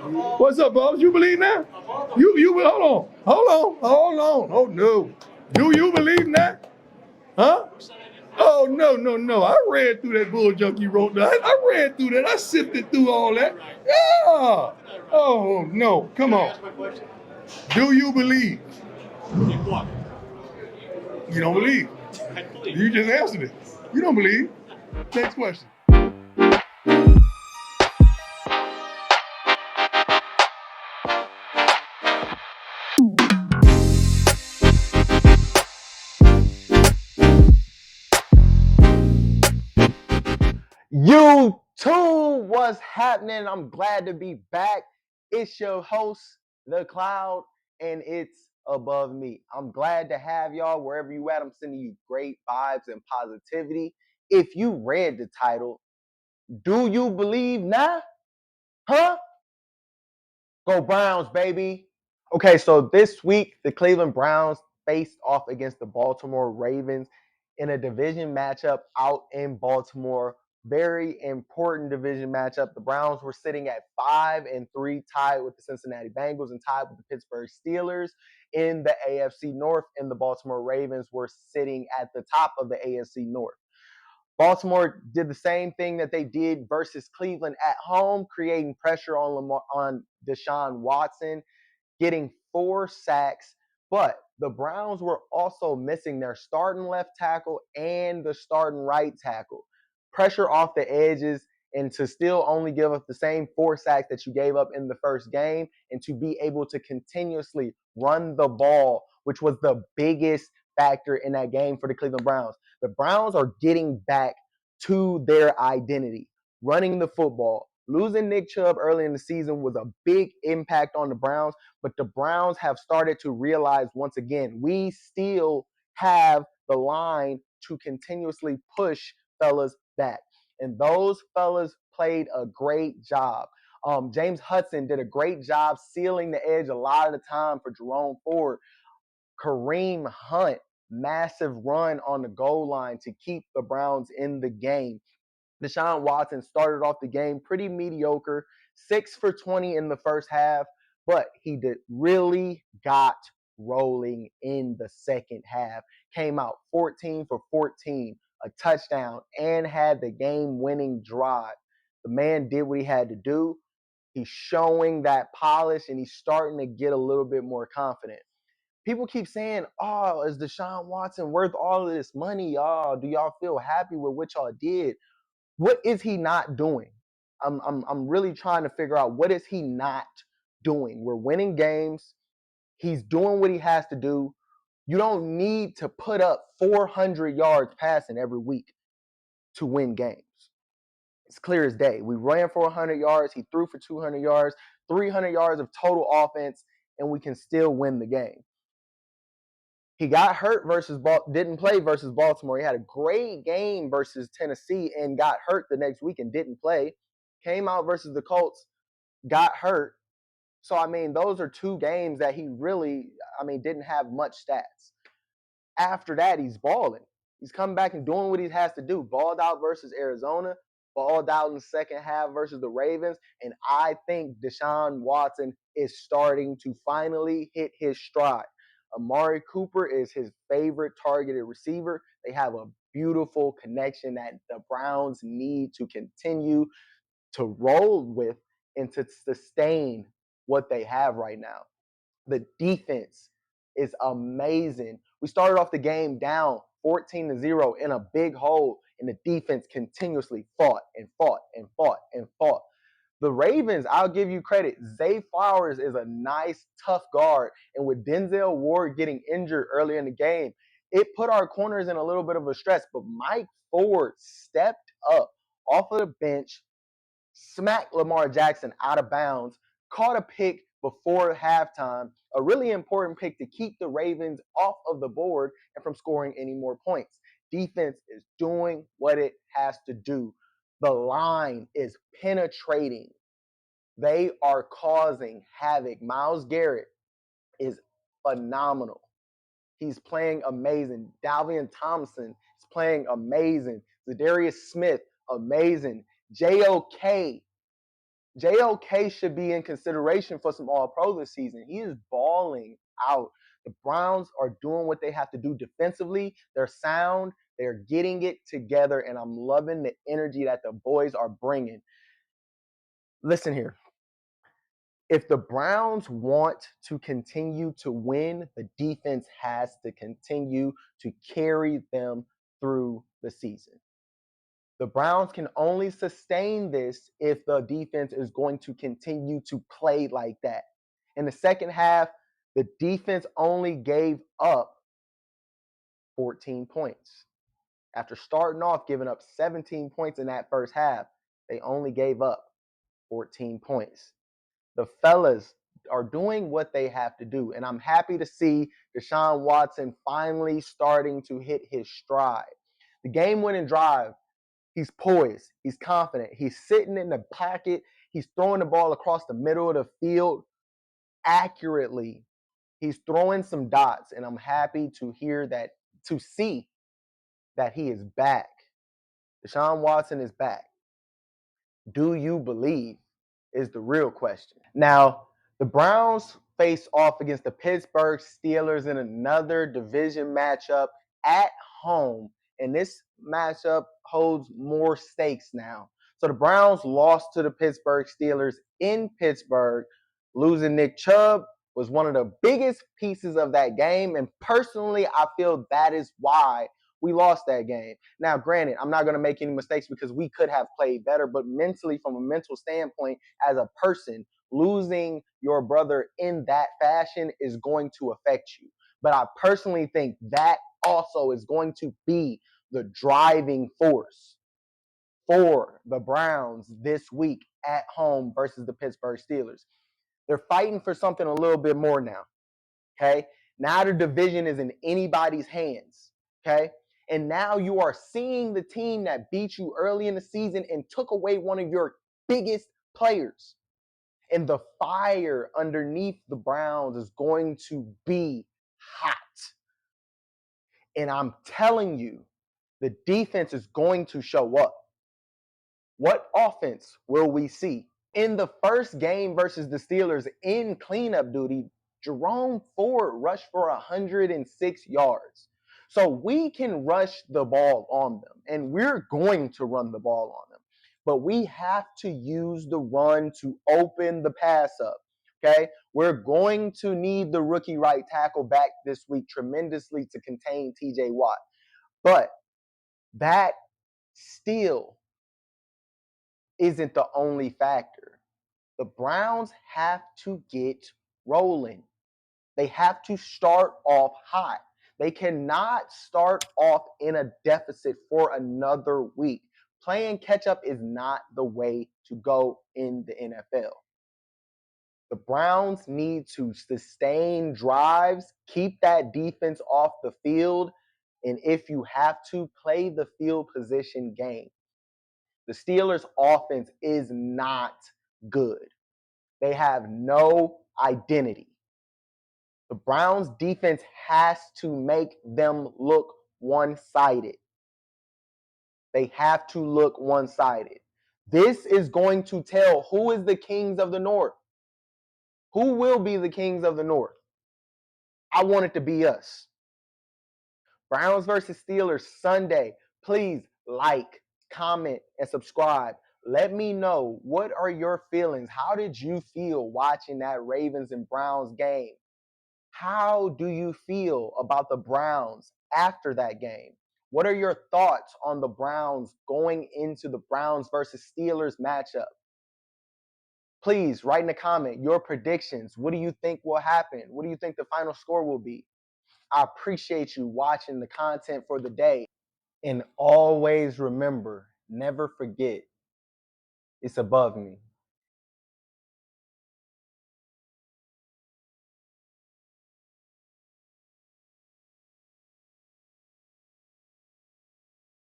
What's up, boss? You believe that? You hold on. Oh no. Do you believe in that? Huh? Oh no. I read through that bull junk you wrote down. I read through that. I sifted through all that. Yeah. Oh no. Come on. Do you believe? You don't believe. You just answered it. You don't believe. Next question. YouTube, what's happening? I'm glad to be back. It's your host, The Cloud, and it's above me. I'm glad to have y'all wherever you at. I'm sending you great vibes and positivity. If you read the title, do you believe now? Huh? Go Browns, baby. Okay, so this week, the Cleveland Browns faced off against the Baltimore Ravens in a division matchup out in Baltimore. Very important division matchup. The Browns were sitting at 5-3, tied with the Cincinnati Bengals and tied with the Pittsburgh Steelers in the AFC North, and the Baltimore Ravens were sitting at the top of the AFC North. Baltimore did the same thing that they did versus Cleveland at home, creating pressure on Deshaun Watson, getting 4 sacks. But the Browns were also missing their starting left tackle and the starting right tackle. Pressure off the edges, and to still only give up the same 4 sacks that you gave up in the first game, and to be able to continuously run the ball, which was the biggest factor in that game for the Cleveland Browns. The Browns are getting back to their identity, running the football. Losing Nick Chubb early in the season was a big impact on the Browns, but the Browns have started to realize once again, we still have the line to continuously push fellas back. And those fellas played a great job. James Hudson did a great job sealing the edge a lot of the time for Jerome Ford. Kareem Hunt, massive run on the goal line to keep the Browns in the game. Deshaun Watson started off the game pretty mediocre, 6 for 20 in the first half, but he really got rolling in the second half. Came out 14 for 14, a touchdown, and had the game-winning drive. The man did what he had to do. He's showing that polish, and he's starting to get a little bit more confident. People keep saying, "Oh, is Deshaun Watson worth all of this money, y'all? Do y'all feel happy with what y'all did?" What is he not doing? I'm really trying to figure out what is he not doing. We're winning games. He's doing what he has to do. You don't need to put up 400 yards passing every week to win games. It's clear as day. We ran for 100 yards. He threw for 200 yards, 300 yards of total offense, and we can still win the game. He got hurt didn't play versus Baltimore. He had a great game versus Tennessee and got hurt the next week and didn't play. Came out versus the Colts, got hurt. So, those are 2 games that he really, didn't have much stats. After that, he's balling. He's coming back and doing what he has to do. Balled out versus Arizona, balled out in the second half versus the Ravens. And I think Deshaun Watson is starting to finally hit his stride. Amari Cooper is his favorite targeted receiver. They have a beautiful connection that the Browns need to continue to roll with and to sustain what they have right now. The defense is amazing. We started off the game down 14-0 in a big hole, and the defense continuously fought and fought and fought and fought. The Ravens, I'll give you credit. Zay Flowers is a nice, tough guard. And with Denzel Ward getting injured early in the game, it put our corners in a little bit of a stress. But Mike Ford stepped up off of the bench, smacked Lamar Jackson out of bounds, caught a pick before halftime, a really important pick to keep the Ravens off of the board and from scoring any more points. Defense is doing what it has to do. The line is penetrating. They are causing havoc. Myles Garrett is phenomenal. He's playing amazing. Dalvin Thompson is playing amazing. Zadarius Smith, amazing. JOK JOK should be in consideration for some All-Pro this season. He is balling out. The Browns are doing what they have to do defensively. They're sound. They're getting it together, and I'm loving the energy that the boys are bringing. Listen here. If the Browns want to continue to win, the defense has to continue to carry them through the season. The Browns can only sustain this if the defense is going to continue to play like that. In the second half, the defense only gave up 14 points. After starting off giving up 17 points in that first half, they only gave up 14 points. The fellas are doing what they have to do, and I'm happy to see Deshaun Watson finally starting to hit his stride. The game-winning drive, he's poised, he's confident, he's sitting in the pocket, he's throwing the ball across the middle of the field accurately. He's throwing some dots, and I'm happy to hear that, to see that he is back. Deshaun Watson is back. Do you believe is the real question. Now, the Browns face off against the Pittsburgh Steelers in another division matchup at home, and this matchup holds more stakes now. So the Browns lost to the Pittsburgh Steelers in Pittsburgh. Losing Nick Chubb was one of the biggest pieces of that game, and personally, I feel that is why we lost that game. Now, granted, I'm not going to make any mistakes because we could have played better, but mentally, from a mental standpoint, as a person, losing your brother in that fashion is going to affect you. But I personally think that also is going to be the driving force for the Browns this week at home versus the Pittsburgh Steelers. They're fighting for something a little bit more now. Okay. Now the division is in anybody's hands. Okay. And now you are seeing the team that beat you early in the season and took away one of your biggest players. And the fire underneath the Browns is going to be hot. And I'm telling you, the defense is going to show up. What offense will we see? In the first game versus the Steelers in cleanup duty, Jerome Ford rushed for 106 yards. So we can rush the ball on them, and we're going to run the ball on them. But we have to use the run to open the pass up. Okay? We're going to need the rookie right tackle back this week tremendously to contain TJ Watt. But that still isn't the only factor. The Browns have to get rolling. They have to start off hot. They cannot start off in a deficit for another week. Playing catch up is not the way to go in the NFL. The Browns need to sustain drives, keep that defense off the field, and if you have to, play the field position game. The Steelers' offense is not good. They have no identity. The Browns' defense has to make them look one-sided. They have to look one-sided. This is going to tell who is the kings of the North. Who will be the kings of the North? I want it to be us. Browns versus Steelers Sunday. Please like, comment, and subscribe. Let me know, what are your feelings? How did you feel watching that Ravens and Browns game? How do you feel about the Browns after that game? What are your thoughts on the Browns going into the Browns versus Steelers matchup? Please write in a comment your predictions. What do you think will happen? What do you think the final score will be? I appreciate you watching the content for the day. And always remember, never forget, it's above me.